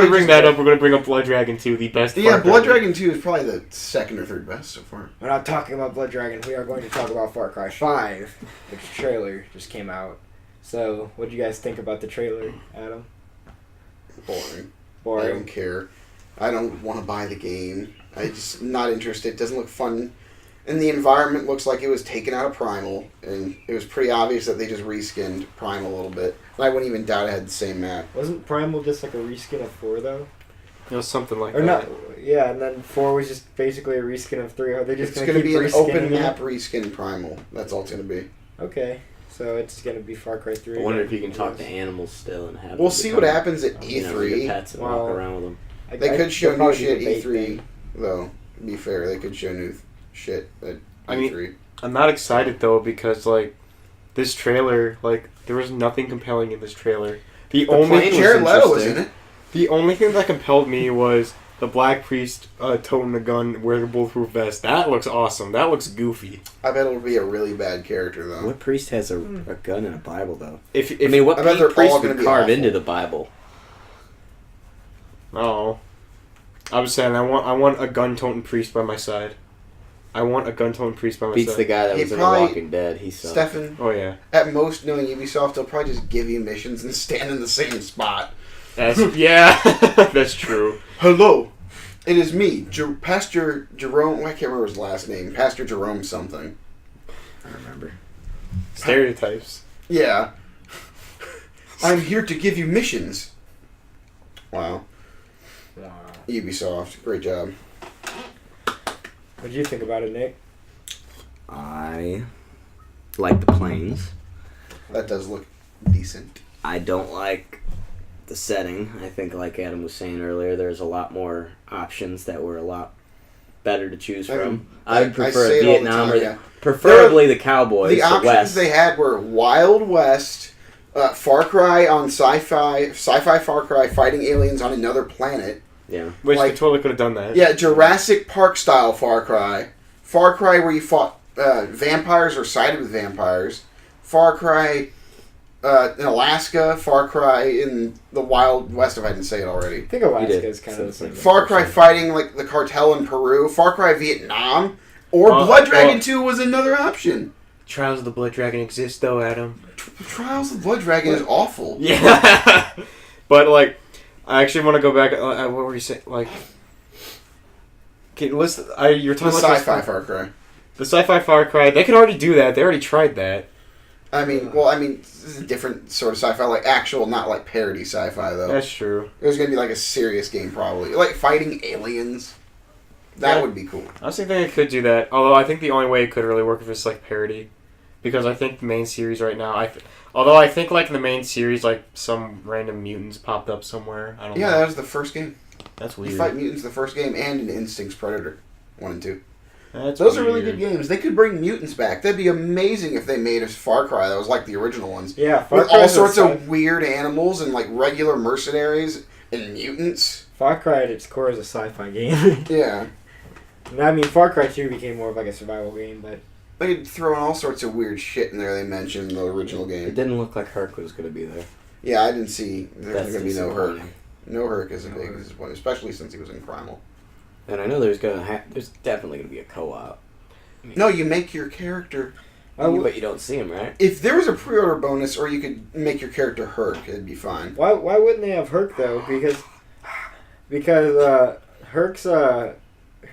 going to bring that up. We're going to bring up Blood Dragon 2, the best. Yeah, Blood Dragon 2 is probably the second or third best so far. We're not talking about Blood Dragon. We are going to talk about Far Cry 5, which trailer just came out. So, what do you guys think about the trailer, Adam? Boring. Boring. I don't care. I don't want to buy the game. I'm just not interested. It doesn't look fun. And the environment looks like it was taken out of Primal. And it was pretty obvious that they just reskinned Primal a little bit. And I wouldn't even doubt it had the same map. Wasn't Primal just like a reskin of 4, though? It was something like or that. Not, yeah, and then 4 was just basically a reskin of 3. Are they just It's going to be an open map it? reskin Primal. That's all it's going to be. Okay. So it's going to be Far Cry 3. I wonder if you can talk to animals still and have We'll them see become, what happens at your E3. pets and walk around with them. They could show new shit at debate E3, thing. though. To be fair, they could show new shit at E3. I mean, I'm not excited, though, because, like, this trailer, like, there was nothing compelling in this trailer. The only Jared Leto was in it. The only thing that compelled me was the Black Priest toting the gun, wearing a bulletproof vest. That looks awesome. That looks goofy. I bet it'll be a really bad character, though. What priest has a gun in a Bible, though? If I mean, what I bet they're priest all gonna would be carve awful. into the Bible? Oh. I was saying, I want a gun-toting priest by my side. I want a gun-toting priest by my Beats side. the guy that He was in The probably- Walking Dead. He sucked. Stefan, Oh, yeah. at most, knowing Ubisoft, they'll probably just give you missions and stand in the same spot. Yeah, that's true. Hello, it is me, Pastor Jerome. I can't remember his last name. Pastor Jerome something. I remember. Stereotypes. Yeah. I'm here to give you missions. Wow. Ubisoft, great job. What did you think about it, Nick? I like the planes. That does look decent. I don't like the setting. I think, like Adam was saying earlier, there's a lot more options that were a lot better to choose from. I would prefer say it all the Vietnam time, or yeah. preferably the Cowboys. The options West. they had were Wild West, Far Cry on sci-fi Far Cry fighting aliens on another planet. Yeah. Which Like- they totally could have done that. Yeah, Jurassic Park style Far Cry where you fought vampires or sided with vampires, Far Cry in Alaska, Far Cry in the Wild West, if I didn't say it already. I think Alaska is kind of the same. Far Cry fighting like the cartel in Peru, Far Cry Vietnam, or Blood Dragon 2 was another option. Trials of the Blood Dragon exist, though, Adam. Trials of Blood Dragon is awful. Yeah. But, like, I actually want to go back. What were you saying? Like, okay, listen. You're The talking about sci-fi Far Cry. the sci-fi Far Cry. They could already do that. They already tried that. I mean, this is a different sort of sci-fi, like actual, not like parody sci-fi though. That's true. It was gonna be like a serious game, probably, like fighting aliens. That would be cool. I was thinking it could do that. Although I think the only way it could really work if it's like parody, because I think the main series right now. Although I think like in the main series, like some random mutants popped up somewhere. I don't know. Yeah, that was the first game. That's weird. You fight mutants the first game, and in Instincts Predator 1 and 2. That's Those are really weird. good games. They could bring mutants back. That'd be amazing if they made a Far Cry that was like the original ones. Yeah, Far With Cry all is a sorts sci- of weird animals and like regular mercenaries and mutants. Far Cry at its core is a sci-fi game. Yeah. And I mean, Far Cry 2 became more of like a survival game, but They could throw in all sorts of weird shit in there they mentioned in the original It game. didn't look like Herc was going to be there. Yeah, I didn't see there's That's going to be no Herc. disappointing. No Herc is a big disappointment, especially since he was in Primal. And I know there's definitely going to be a co-op. No, you make your character. But you don't see him, right? If there was a pre-order bonus, or you could make your character Herc, it'd be fine. why wouldn't they have Herc though? Because Herc's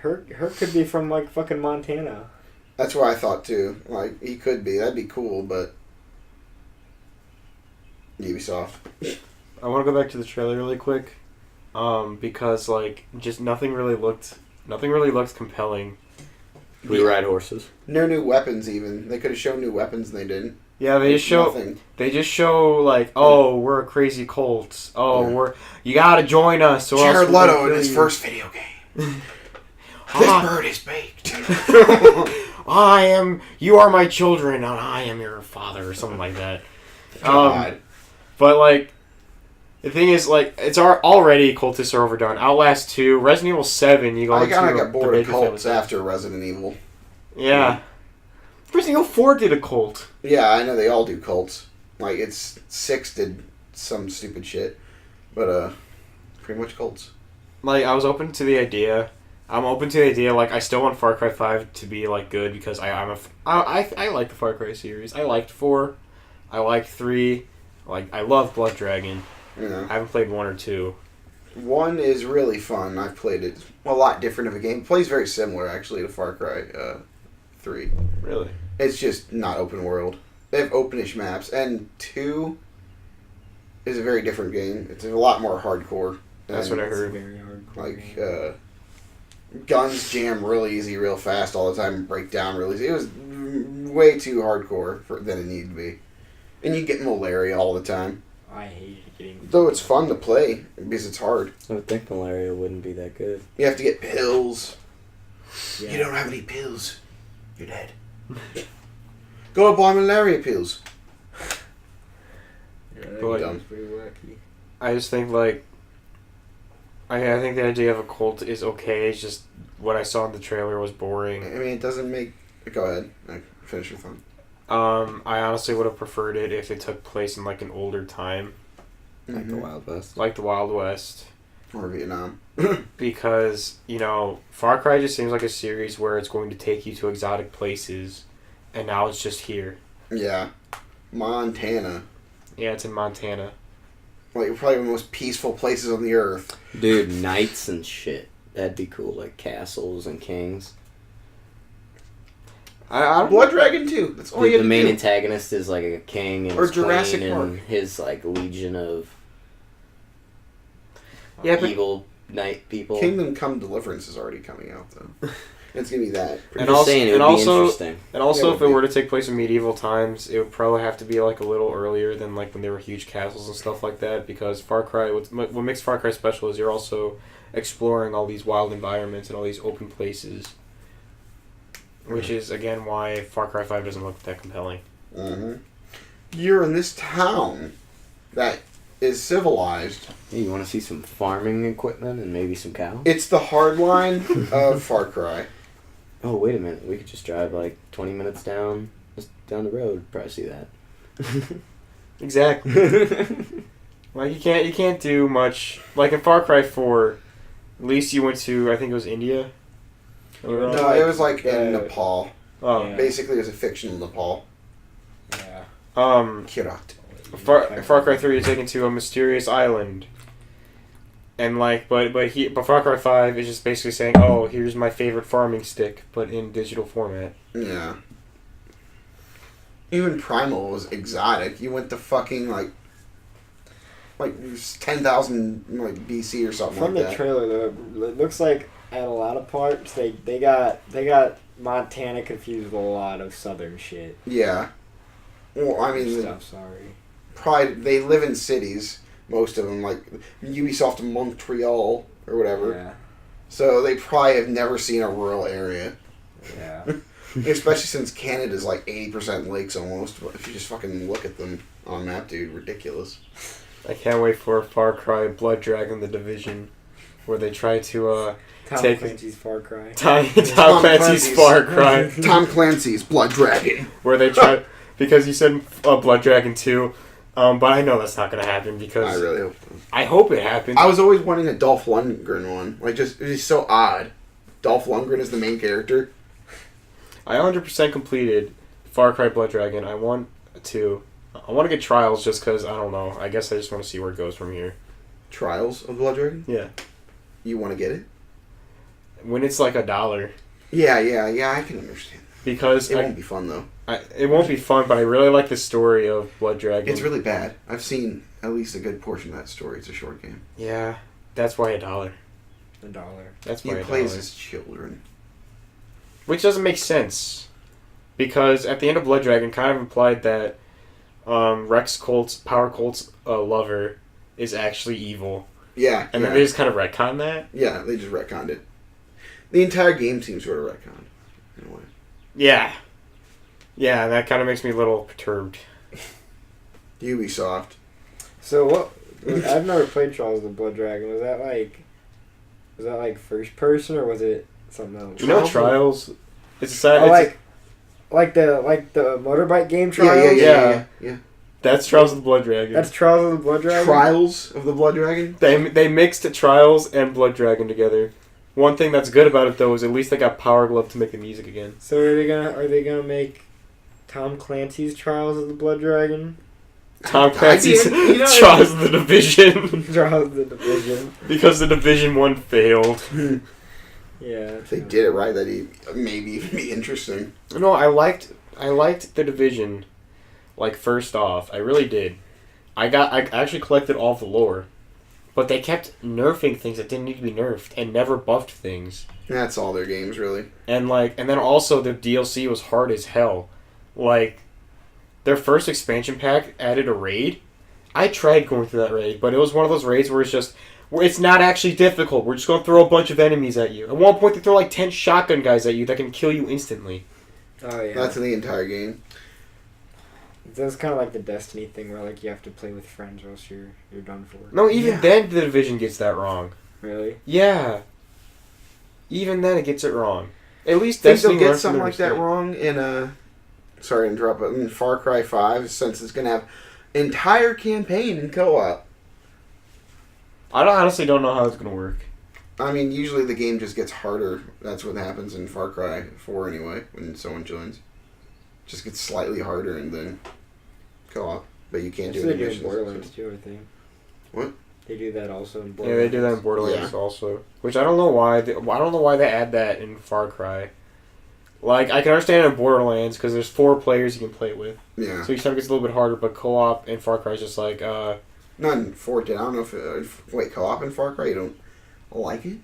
Herc could be from like fucking Montana. That's what I thought too. Like he could be. That'd be cool, but Ubisoft. I want to go back to the trailer really quick, because like just nothing really looked compelling. We ride horses. No new weapons. Even they could have shown new weapons and they didn't. Yeah, they Nothing. just show like, oh, we're a crazy cult. Oh, you gotta join us. Or Jared else we're gonna Leto in kill his you. first video game. This bird is baked. You are my children, and I am your father, or something like that. God. But like, the thing is, like, it's already cultists are overdone. Outlast 2, Resident Evil 7. You go. I kind of into got bored the of Baker cults family. after Resident Evil. Yeah. Resident Evil 4 did a cult. Yeah, I know they all do cults. Like 6 did some stupid shit, but pretty much cults. Like, I was open to the idea. I'm open to the idea. Like, I still want Far Cry 5 to be like good because I like the Far Cry series. I liked 4. I liked 3. Like, I love Blood Dragon. Yeah. I haven't played 1 or 2. 1 is really fun. I've played it. A lot different of a game. It plays very similar, actually, to Far Cry 3. Really? It's just not open world. They have openish maps. And 2 is a very different game. It's a lot more hardcore. That's what I heard. Very hardcore. Like, guns jam real easy, real fast all the time, and break down real easy. It was way too hardcore than it needed to be. And you get malaria all the time. I hated getting... Though it's fun to play, because it's hard. I would think malaria wouldn't be that good. You have to get pills. Yeah. You don't have any pills. You're dead. Go buy malaria pills. Yeah, But, that was pretty wacky. I just think, like, I think the idea of a cult is okay. It's just what I saw in the trailer was I boring. mean, it doesn't make... Go ahead. Finish your thought. I honestly would have preferred it if it took place in, like, an older time. Like the Wild West. Like the Wild West. Or Vietnam. Because, you know, Far Cry just seems like a series where it's going to take you to exotic places, and now it's just here. Yeah. Montana. Yeah, it's in Montana. Like, probably the most peaceful places on the earth. Dude, knights and shit. That'd be cool, like castles and kings. I don't Blood Dragon 2. That's all you The have to main do. antagonist is like a king and Or his queen Jurassic and Park. his like legion of Yeah, but evil knight people. Kingdom Come Deliverance is already coming out, though. It's gonna be that. I'm And just also- saying it and would be also- interesting. And also, Yeah, if it were to take place in medieval times, it would probably have to be like a little earlier than like when there were huge castles and stuff like that. Because Far Cry, what makes Far Cry special is you're also exploring all these wild environments and all these open places, which is again why Far Cry 5 doesn't look that compelling. Mm-hmm. You're in this town that is civilized. Hey, you want to see some farming equipment and maybe some cows? It's the hard line of Far Cry. Oh, wait a minute. We could just drive like 20 minutes just down the road. Probably see that. Exactly. Like you can't do much. Like in Far Cry 4, at least you went to, I think it was India. No, it was like in Nepal. Oh, Yeah. Basically, it was a fictional Nepal. Yeah. Kirat. Far Cry 3 is taken to a mysterious island. And like, but Far Cry 5 is just basically saying, "Oh, here's my favorite farming stick, but in digital format." Yeah. Even Primal was exotic. You went to fucking like 10,000 like BC or something From like the that. trailer, though, it looks like at a lot of parts they got Montana confused with a lot of southern shit. Yeah. Well, I mean, Stuff. Sorry. probably they live in cities. Most of them, like Ubisoft Montreal or whatever. Yeah. So they probably have never seen a rural area. Yeah. Especially since Canada's like 80% lakes almost. But if you just fucking look at them on a map, dude, ridiculous. I can't wait for Far Cry Blood Dragon: The Division, where they try to Tom Take- Clancy's Far Cry. Tom Clancy's. Clancy's Far Cry, Tom Clancy's Blood Dragon. where they try because you said Blood Dragon 2. But I know that's not gonna happen because I really hope so. I hope it happens. I was always wanting a Dolph Lundgren one. Like, just it's just so odd. Dolph Lundgren is the main character. I 100% completed Far Cry Blood Dragon. I want to get Trials just because I don't know. I guess I just want to see where it goes from here. Trials of Blood Dragon. Yeah, You want to get it? when it's like $1, Yeah. I can understand. because It won't be fun though. it won't be fun. But I really like the story of Blood Dragon. It's really bad. I've seen at least a good portion of that story. It's a short game. Yeah, that's why $1. $1. That's He why plays $1. as children. Which doesn't make sense, because at the end of Blood Dragon, kind of implied that Rex Colt's Power Colt's lover is actually evil, Yeah. and yeah. then they just kind of retcon that. Yeah, they just retconned it. The entire game seems sort of retconned in a way. Yeah, that kind of makes me a little perturbed. Ubisoft. So what? I've never played Trials of the Blood Dragon. Was that like first person or was it something else? You know, Trials. It's a Oh, like the motorbike game Trials. Yeah. Yeah. That's Trials of the Blood Dragon. That's Trials of the Blood Dragon? Trials of the Blood Dragon? They mixed Trials and Blood Dragon together. One thing that's good about it though is at least they got Power Glove to make the music again. So are they gonna make Tom Clancy's Trials of the Blood Dragon? Tom Clancy's Trials of the Division. Trials of the Division. Because the Division 1 failed. Yeah. If they did it right, that'd maybe be interesting. No, I liked the Division. Like, first off, I really did. I actually collected all the lore. But they kept nerfing things that didn't need to be nerfed and never buffed things. That's all their games, really. And then also the DLC was hard as hell. Like, their first expansion pack added a raid. I tried going through that raid, but it was one of those raids where it's not actually difficult. We're just going to throw a bunch of enemies at you. At one point, they throw like 10 shotgun guys at you that can kill you instantly. Oh, yeah. That's in the entire game. That's kind of like the Destiny thing where like you have to play with friends or else you're done for. No, even then the Division gets that wrong. Really? Yeah. Even then it gets it wrong. At least Think Destiny they'll learned get from something their like that mistake. wrong in sorry to interrupt, but in Far Cry 5, since it's going to have entire campaign in co-op. I honestly don't know how it's going to work. I mean, usually the game just gets harder. That's what happens in Far Cry 4 anyway, when someone joins. Just gets slightly harder and then co-op. But you can't do They any do in missions. Borderlands too, I think. What? They do that also in Yeah, Borderlands. they do that in Borderlands also. Which I don't know why. I don't know why they add that in Far Cry. Like, I can understand it in Borderlands because there's 4 players you can play with. Yeah. So each time it gets a little bit harder, but co-op in Far Cry is just like, Not in 4, I don't know if... wait, co-op in Far Cry? You don't like it?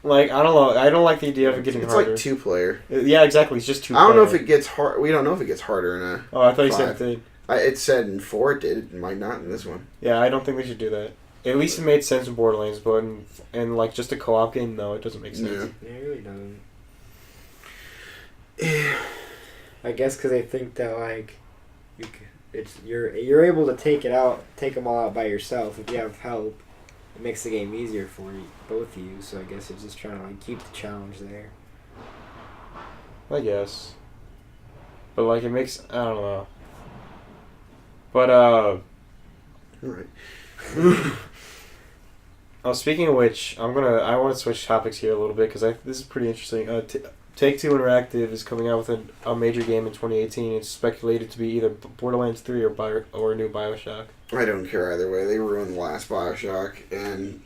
I don't know. I don't like the idea of it getting It's harder. like 2-player. Yeah, exactly. It's just 2 I don't know if it gets hard. We don't know if it gets harder in a... Oh, I thought you said 5. it did. It said in 4 it did. It might not in this one. Yeah, I don't think they should do that. At least it made sense in Borderlands, but in like just a co-op game, no, it doesn't make sense. Yeah. It really doesn't. Yeah. I guess because they think that like you're able to take them all out by yourself if you have help. It makes the game easier for you, both of you. So I guess it's just trying to like keep the challenge there. I guess. But like it makes I don't know. But Alright. oh, speaking of which, I want to switch topics here a little bit because this is pretty interesting. Take-Two Interactive is coming out with a major game in 2018. It's speculated to be either Borderlands 3 or a new Bioshock. I don't care either way. They ruined the last Bioshock, and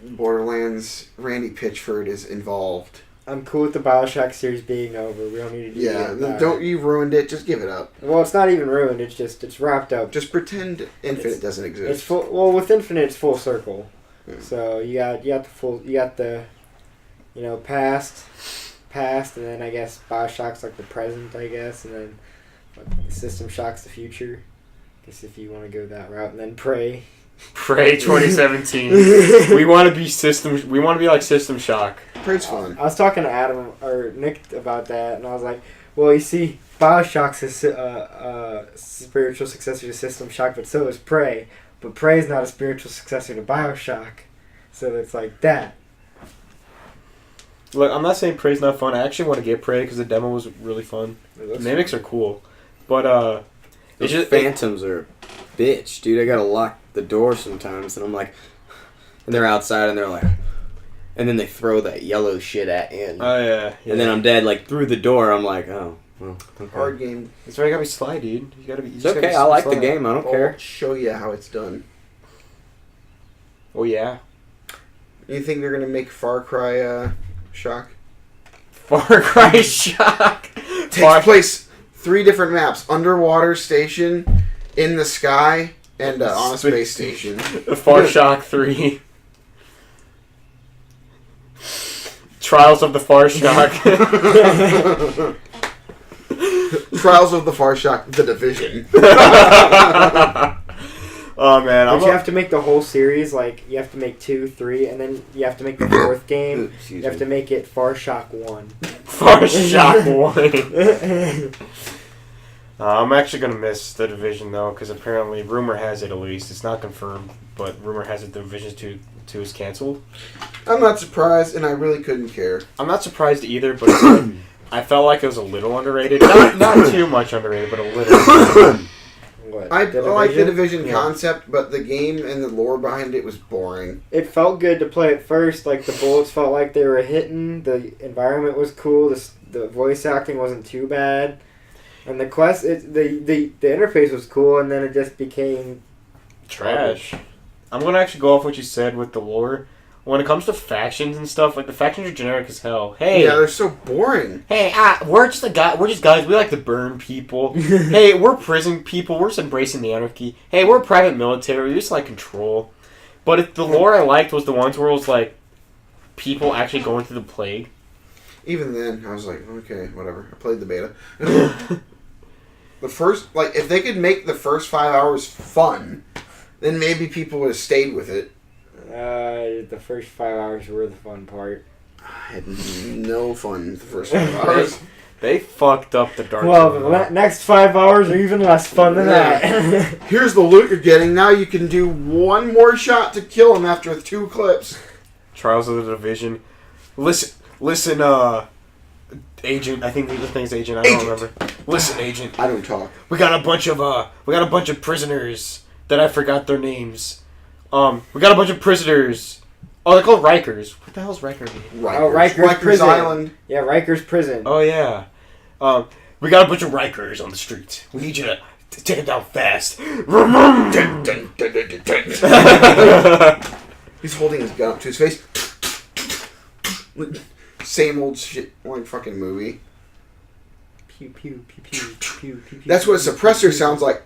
Borderlands, Randy Pitchford is involved. I'm cool with the Bioshock series being over. We don't need to do that. Don't you ruined it, just give it up. Well, it's not even ruined. It's wrapped up. Just pretend Infinite doesn't exist. It's full. Well, with Infinite, it's full circle. Yeah. So you got the past, and then I guess Bioshock's like the present, I guess, and then System Shock's the future. I guess if you want to go that route, and then Prey. Prey 2017. We want to be like System Shock. Prey's fun. I was talking to Adam or Nick about that, and I was like, well, you see, Bioshock's a spiritual successor to System Shock, but so is Prey. But Prey's not a spiritual successor to Bioshock. So it's like that. Look, I'm not saying Prey's not fun. I actually want to get Prey because the demo was really fun. The mimics are cool. But, Those phantoms are a bitch, dude. I gotta lock the door sometimes, and I'm like... And they're outside, and they're like... And then they throw that yellow shit at you. Oh, yeah. And then I'm dead, like, through the door. I'm like, oh, well, okay. Hard game. That's why you gotta be sly, dude. You gotta be. It's okay, I like the game. I don't care. I'll show you how it's done. Oh, yeah. You think they're gonna make Far Cry Shock? Far Cry Shock! Takes place 3 different maps: underwater station, in the sky, and on a space station. The Far Shock 3. Trials of the Far Shock. Trials of the Far Shock, The Division. Oh man, But you have to make the whole series, like, you have to make 2, 3, and then you have to make the 4th game. You have to make it Far Shock 1. Far Shock 1. I'm actually going to miss The Division, though, because apparently, rumor has it at least, it's not confirmed, but rumor has it The Division 2 is canceled. I'm not surprised, and I really couldn't care. I'm not surprised either, but it's like, I felt like it was a little underrated. Not too much underrated, but a little. I like the Division Yeah. concept, but the game and the lore behind it was boring. It felt good to play at first. Like the bullets felt like they were hitting. The environment was cool. The voice acting wasn't too bad, and the quest, the interface was cool. And then it just became Trash. I'm gonna actually go off what you said with the lore. When it comes to factions and stuff, like the factions are generic as hell. Hey, Yeah, they're so boring. hey, we're just guys. We like to burn people. Hey, we're prison people. We're just embracing the anarchy. Hey, we're private military. We just like control. But the lore I liked was the ones where it was like people actually going through the plague. Even then, I was like, okay, whatever. I played the beta. The first, like, if they could make the first 5 hours fun, then maybe people would have stayed with it. the first 5 hours were the fun part. I had no fun the first 5 hours. They fucked up the dark. Well, Zone. the next 5 hours are even less fun than that. Here's the loot you're getting. Now you can do one more shot to kill him after 2 clips. Trials of the Division. Listen, Agent. I think the thing's Agent. I don't remember. Listen, Agent. I don't talk. We got a bunch of prisoners that I forgot their names. We got a bunch of prisoners. Oh, they're called Rikers. What the hell's Riker mean? Rikers prison. Island. Yeah, Rikers prison. Oh yeah. We got a bunch of Rikers on the street. We need you to take it down fast. He's holding his gun up to his face. Same old shit, like fucking movie. Pew pew pew pew pew pew. That's what a suppressor sounds like.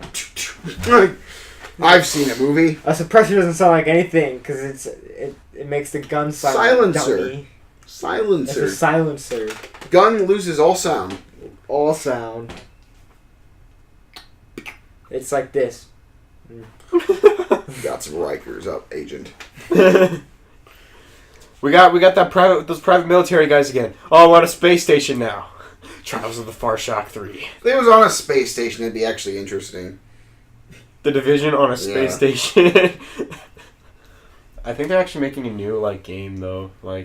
I've seen a movie. A suppressor doesn't sound like anything because it makes the gun silent. Silencer. Dummy. It's Silencer. a silencer. Gun loses all sound. All sound. It's like this. Got some Rikers up, Agent. we got those private military guys again. Oh, we're on a space station now. Trials of the Bioshock 3. If it was on a space station, it'd be actually interesting. The Division on a space station. I think they're actually making a new game though. I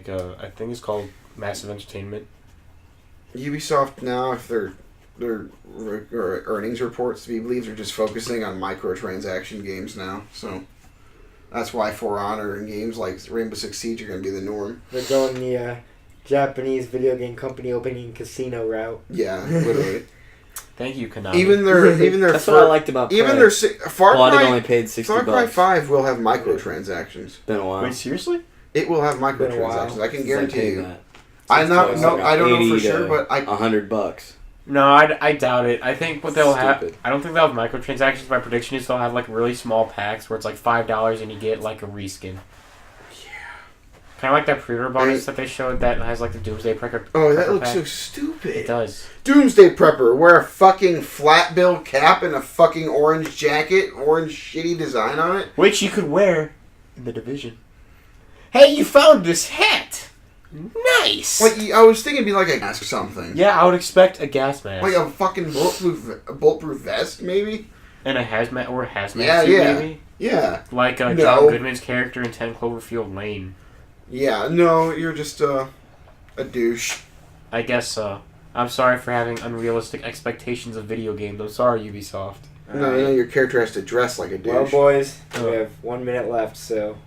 think it's called Massive Entertainment. Ubisoft now, if their earnings reports to be believed, are just focusing on microtransaction games now. So that's why For Honor and games like Rainbow Six Siege are going to be the norm. They're going the Japanese video game company opening casino route. Yeah, literally. Thank you, Konami. Even their That's what I liked about Prey. even their Far Well, I Cry only paid $60. Far Cry 5 will have microtransactions. Been a while. Wait, seriously? It will have Been a while microtransactions. I can Since guarantee paid you. that. I It's like don't know 80 for to sure, but $100. No, I doubt it. I think what they'll have... Stupid. I don't think they'll have microtransactions. My prediction is they'll have really small packs where it's $5 and you get a reskin. Kind of like that pre-order bonus that they showed that has the Doomsday Prepper. oh, that looks pack. so stupid. It does. Doomsday Prepper, wear a fucking flat bill cap and a fucking orange jacket, orange shitty design on it. Which you could wear in the Division. Hey, you found this hat! Nice! I was thinking it'd be like a mask or something. Yeah, I would expect a gas mask. Like a fucking bulletproof vest, maybe? And a hazmat Yeah, suit, yeah. maybe? Yeah. Like No. John Goodman's character in 10 Cloverfield Lane. Yeah, no, you're just a douche. I guess so. I'm sorry for having unrealistic expectations of video games. I'm sorry, Ubisoft. No, your character has to dress like a douche. Well, boys, Oh. we have 1 minute left, so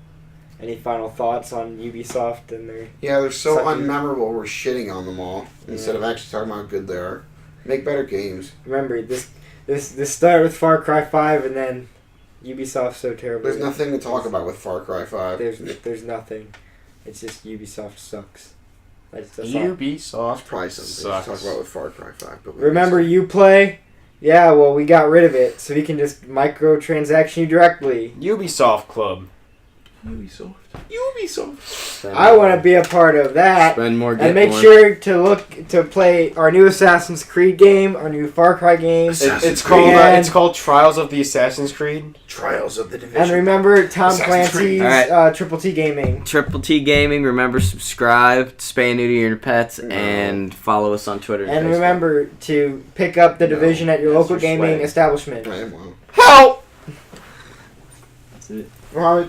any final thoughts on Ubisoft and their... Yeah, they're so Sucking. unmemorable, we're shitting on them all instead of actually talking about how good they are. Make better games. Remember, this started with Far Cry 5 and then Ubisoft's so terrible. There's nothing to talk about with Far Cry 5. There's nothing. It's just Ubisoft sucks. That's all. Ubisoft Probably something sucks. to talk about with Far Cry 5. But Remember Uplay? Yeah, well, we got rid of it, so we can just microtransaction you directly. Ubisoft Club. Ubisoft. I want to be a part of that. Spend more, get And make more. sure to play our new Assassin's Creed game, our new Far Cry game. It's called Trials of the Assassin's Creed. Trials of the Division. And remember Tom Assassin's Creed. Clancy's Alright. Triple T Gaming. Triple T Gaming. Remember, subscribe, spay and neuter your pets, and follow us on Twitter. And Facebook. remember to pick up the Division at your that's local your gaming swag. establishment. Right, well. Help! That's it. Right.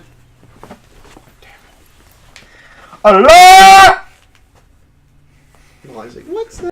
Allah! Well, I was like, what's that?